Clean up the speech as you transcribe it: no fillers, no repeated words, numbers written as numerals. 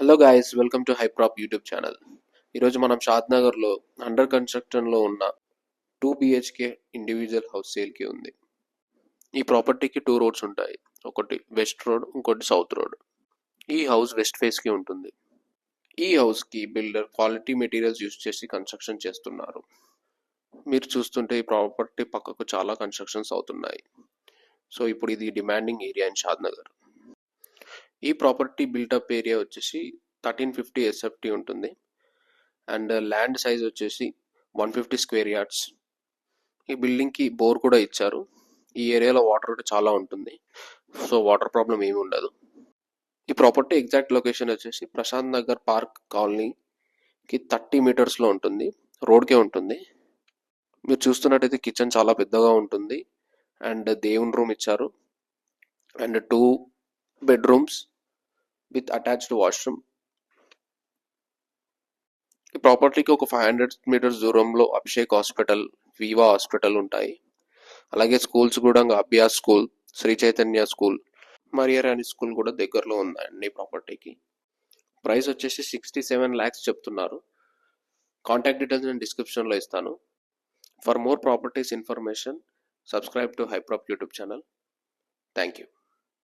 Hello guys, welcome to Hyprop YouTube channel. ఈరోజు మనం షాద్నగర్లో under కన్స్ట్రక్షన్లో ఉన్న 2 BHK ఇండివిజువల్ హౌస్ సేల్కి ఉంది. ఈ ప్రాపర్టీకి 2 రోడ్స్ ఉంటాయి. ఒకటి వెస్ట్ రోడ్, ఇంకోటి సౌత్ రోడ్. ఈ హౌస్ వెస్ట్ ఫేస్కి ఉంటుంది. ఈ హౌస్కి బిల్డర్ క్వాలిటీ మెటీరియల్స్ యూస్ చేసి కన్స్ట్రక్షన్ చేస్తున్నారు. మీరు చూస్తుంటే ఈ ప్రాపర్టీ పక్కకు చాలా కన్స్ట్రక్షన్స్ అవుతున్నాయి. సో ఇప్పుడు ఇది డిమాండింగ్ ఏరియా ఇన్ షాద్నగర్. ఈ ప్రాపర్టీ బిల్టప్ ఏరియా వచ్చేసి 1350 SFT ఉంటుంది. అండ్ ల్యాండ్ సైజ్ వచ్చేసి 150 స్క్వేర్ యార్డ్స్. ఈ బిల్డింగ్కి బోర్ కూడా ఇచ్చారు. ఈ ఏరియాలో వాటర్ కూడా చాలా ఉంటుంది, సో వాటర్ ప్రాబ్లం ఏమి ఉండదు. ఈ ప్రాపర్టీ ఎగ్జాక్ట్ లొకేషన్ వచ్చేసి ప్రశాంత్ నగర్ పార్క్ కాలనీకి 30 మీటర్స్లో ఉంటుంది, రోడ్కే ఉంటుంది. మీరు చూస్తున్నట్టయితే కిచెన్ చాలా పెద్దగా ఉంటుంది అండ్ దేవుని రూమ్ ఇచ్చారు and 2 bedrooms with attached washroom. ఈ ప్రాపర్టీకి ఒక 500 మీటర్స్ దూరంలో అభిషేక్ హాస్పిటల్, వివా హాస్పిటల్ ఉంటాయి. అలాగే స్కూల్స్ కూడా అభ్యాస్ స్కూల్, శ్రీ చైతన్య స్కూల్, మరియరాని స్కూల్ కూడా దగ్గరలో ఉందండి ప్రాపర్టీకి. ప్రైస్ వచ్చేసి 67 lakhs చెప్తున్నారు. కాంటాక్ట్ డీటెయిల్స్ నేను డిస్క్రిప్షన్లో ఇస్తాను. For more properties information subscribe to Hyprop YouTube channel. Thank you.